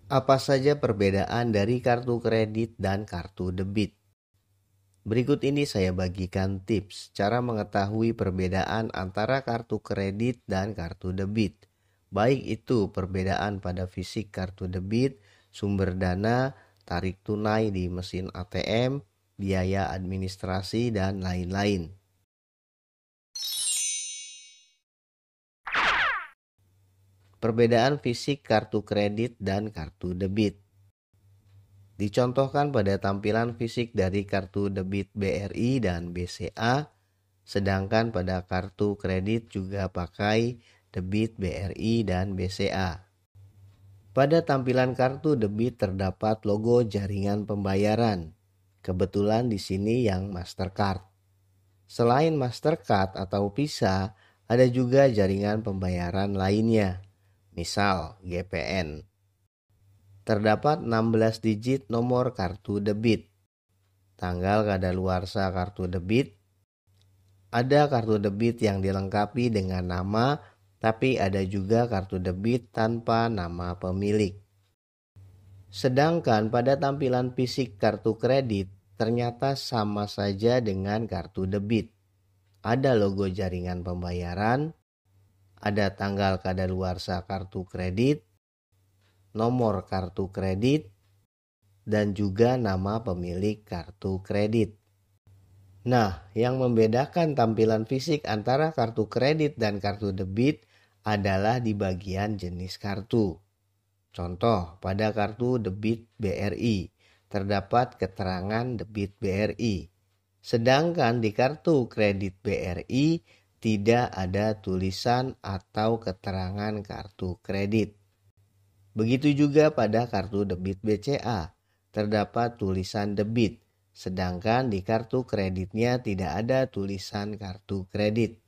Apa saja perbedaan dari kartu kredit dan kartu debit? Berikut ini saya bagikan tips cara mengetahui perbedaan antara kartu kredit dan kartu debit. Baik itu perbedaan pada fisik kartu debit, sumber dana, tarik tunai di mesin ATM, biaya administrasi, dan lain-lain. Perbedaan fisik kartu kredit dan kartu debit. Dicontohkan pada tampilan fisik dari kartu debit BRI dan BCA, sedangkan pada kartu kredit juga pakai debit BRI dan BCA. Pada tampilan kartu debit terdapat logo jaringan pembayaran. Kebetulan di sini yang Mastercard. Selain Mastercard atau Visa, ada juga jaringan pembayaran lainnya, misal GPN. Terdapat 16 digit nomor kartu debit. Tanggal kadaluarsa kartu debit. Ada kartu debit yang dilengkapi dengan nama, tapi ada juga kartu debit tanpa nama pemilik. Sedangkan pada tampilan fisik kartu kredit ternyata sama saja dengan kartu debit. Ada logo jaringan pembayaran, ada tanggal kadaluarsa kartu kredit, nomor kartu kredit, dan juga nama pemilik kartu kredit. Nah, yang membedakan tampilan fisik antara kartu kredit dan kartu debit adalah di bagian jenis kartu. Contoh, pada kartu debit BRI terdapat keterangan debit BRI. Sedangkan di kartu kredit BRI tidak ada tulisan atau keterangan kartu kredit. Begitu juga pada kartu debit BCA, terdapat tulisan debit, sedangkan di kartu kreditnya tidak ada tulisan kartu kredit.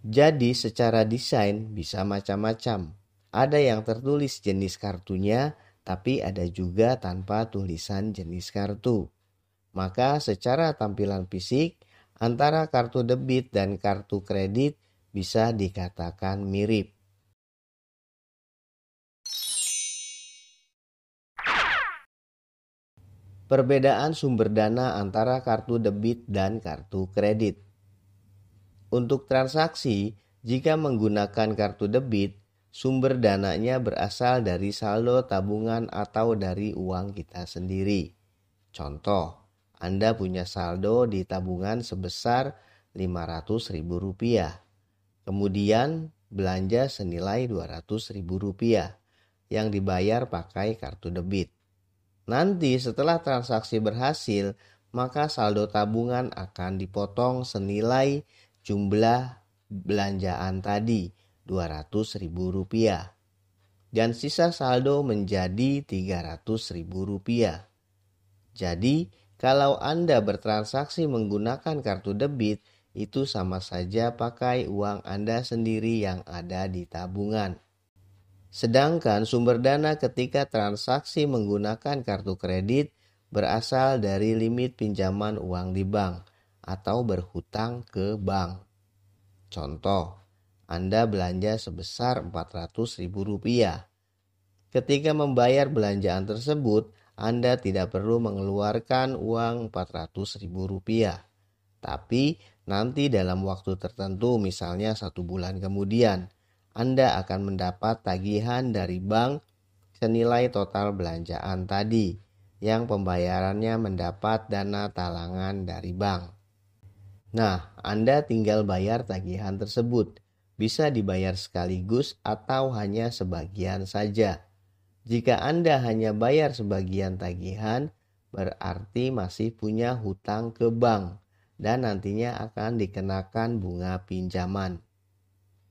Jadi secara desain bisa macam-macam. Ada yang tertulis jenis kartunya, tapi ada juga tanpa tulisan jenis kartu. Maka secara tampilan fisik, antara kartu debit dan kartu kredit bisa dikatakan mirip. Perbedaan sumber dana antara kartu debit dan kartu kredit. Untuk transaksi, jika menggunakan kartu debit, sumber dananya berasal dari saldo tabungan atau dari uang kita sendiri. Contoh, Anda punya saldo di tabungan sebesar Rp500.000. Kemudian belanja senilai Rp200.000 yang dibayar pakai kartu debit. Nanti setelah transaksi berhasil, maka saldo tabungan akan dipotong senilai jumlah belanjaan tadi, Rp200.000. Dan sisa saldo menjadi Rp300.000. Jadi, kalau Anda bertransaksi menggunakan kartu debit, itu sama saja pakai uang Anda sendiri yang ada di tabungan. Sedangkan sumber dana ketika transaksi menggunakan kartu kredit berasal dari limit pinjaman uang di bank atau berhutang ke bank. Contoh, Anda belanja sebesar Rp400.000. Ketika membayar belanjaan tersebut, Anda tidak perlu mengeluarkan uang Rp400.000. Tapi nanti dalam waktu tertentu, misalnya 1 bulan kemudian, Anda akan mendapat tagihan dari bank senilai total belanjaan tadi, yang pembayarannya mendapat dana talangan dari bank. Nah, Anda tinggal bayar tagihan tersebut. Bisa dibayar sekaligus atau hanya sebagian saja. Jika Anda hanya bayar sebagian tagihan, berarti masih punya hutang ke bank dan nantinya akan dikenakan bunga pinjaman.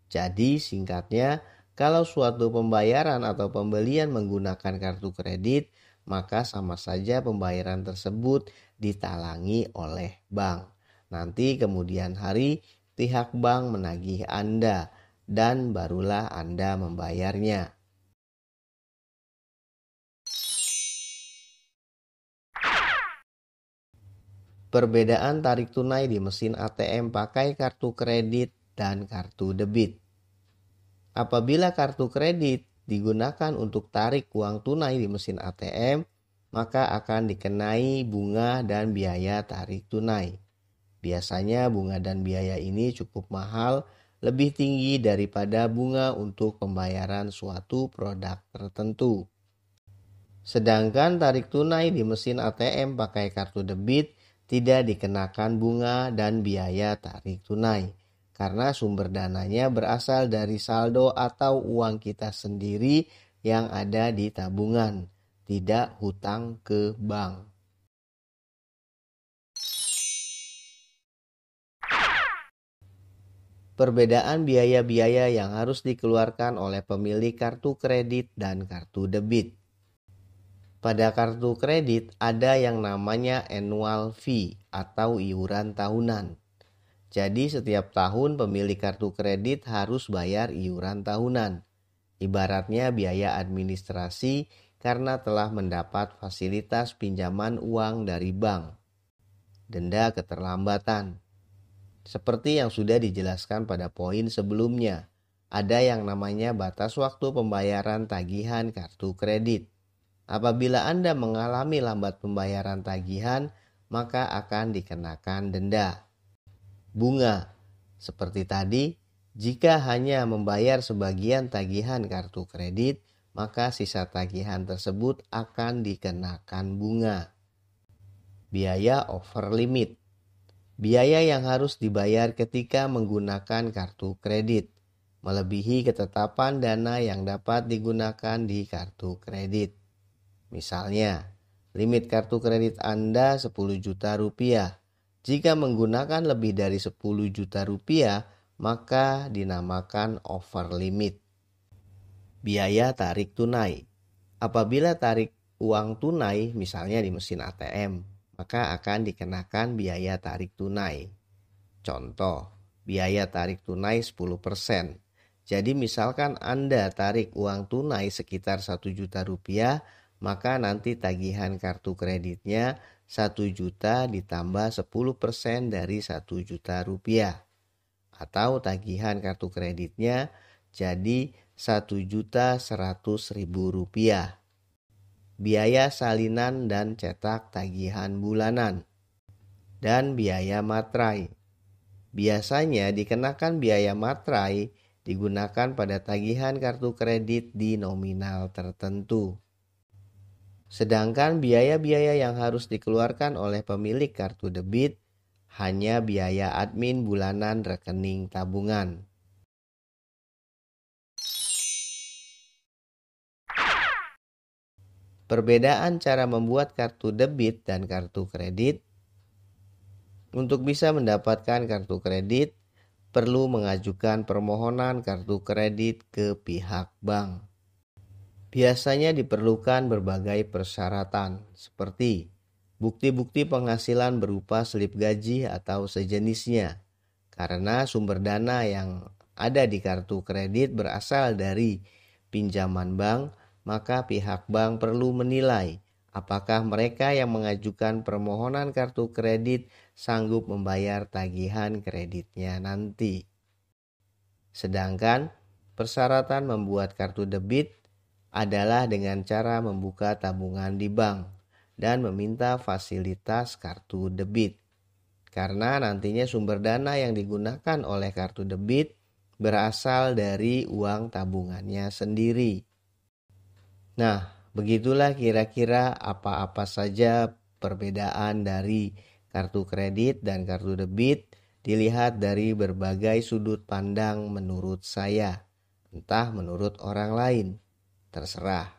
Jadi singkatnya, kalau suatu pembayaran atau pembelian menggunakan kartu kredit, maka sama saja pembayaran tersebut ditalangi oleh bank. Nanti kemudian hari pihak bank menagih Anda dan barulah Anda membayarnya. Perbedaan tarik tunai di mesin ATM pakai kartu kredit dan kartu debit. Apabila kartu kredit digunakan untuk tarik uang tunai di mesin ATM, maka akan dikenai bunga dan biaya tarik tunai. Biasanya bunga dan biaya ini cukup mahal, lebih tinggi daripada bunga untuk pembayaran suatu produk tertentu. Sedangkan tarik tunai di mesin ATM pakai kartu debit tidak dikenakan bunga dan biaya tarik tunai, karena sumber dananya berasal dari saldo atau uang kita sendiri yang ada di tabungan, tidak hutang ke bank. Perbedaan biaya-biaya yang harus dikeluarkan oleh pemilik kartu kredit dan kartu debit. Pada kartu kredit ada yang namanya annual fee atau iuran tahunan. Jadi setiap tahun pemilik kartu kredit harus bayar iuran tahunan. Ibaratnya biaya administrasi karena telah mendapat fasilitas pinjaman uang dari bank. Denda keterlambatan. Seperti yang sudah dijelaskan pada poin sebelumnya, ada yang namanya batas waktu pembayaran tagihan kartu kredit. Apabila Anda mengalami lambat pembayaran tagihan, maka akan dikenakan denda. Bunga. Seperti tadi, jika hanya membayar sebagian tagihan kartu kredit, maka sisa tagihan tersebut akan dikenakan bunga. Biaya over limit. Biaya yang harus dibayar ketika menggunakan kartu kredit, melebihi ketetapan dana yang dapat digunakan di kartu kredit. Misalnya, limit kartu kredit Anda 10 juta rupiah. Jika menggunakan lebih dari 10 juta rupiah, maka dinamakan over limit. Biaya tarik tunai. Apabila tarik uang tunai, misalnya di mesin ATM, maka akan dikenakan biaya tarik tunai. Contoh, biaya tarik tunai 10%. Jadi misalkan Anda tarik uang tunai sekitar 1 juta rupiah, maka nanti tagihan kartu kreditnya 1 juta ditambah 10% dari 1 juta rupiah. Atau tagihan kartu kreditnya jadi 1.100.000 rupiah. Biaya salinan dan cetak tagihan bulanan. Dan biaya materai. Biasanya dikenakan biaya materai digunakan pada tagihan kartu kredit di nominal tertentu. Sedangkan biaya-biaya yang harus dikeluarkan oleh pemilik kartu debit hanya biaya admin bulanan rekening tabungan. Perbedaan cara membuat kartu debit dan kartu kredit. Untuk bisa mendapatkan kartu kredit, perlu mengajukan permohonan kartu kredit ke pihak bank. Biasanya diperlukan berbagai persyaratan seperti bukti-bukti penghasilan berupa slip gaji atau sejenisnya. Karena sumber dana yang ada di kartu kredit berasal dari pinjaman bank, maka pihak bank perlu menilai apakah mereka yang mengajukan permohonan kartu kredit sanggup membayar tagihan kreditnya nanti. Sedangkan persyaratan membuat kartu debit adalah dengan cara membuka tabungan di bank dan meminta fasilitas kartu debit. Karena nantinya sumber dana yang digunakan oleh kartu debit berasal dari uang tabungannya sendiri. Nah, begitulah kira-kira apa-apa saja perbedaan dari kartu kredit dan kartu debit dilihat dari berbagai sudut pandang menurut saya, entah menurut orang lain. Terserah.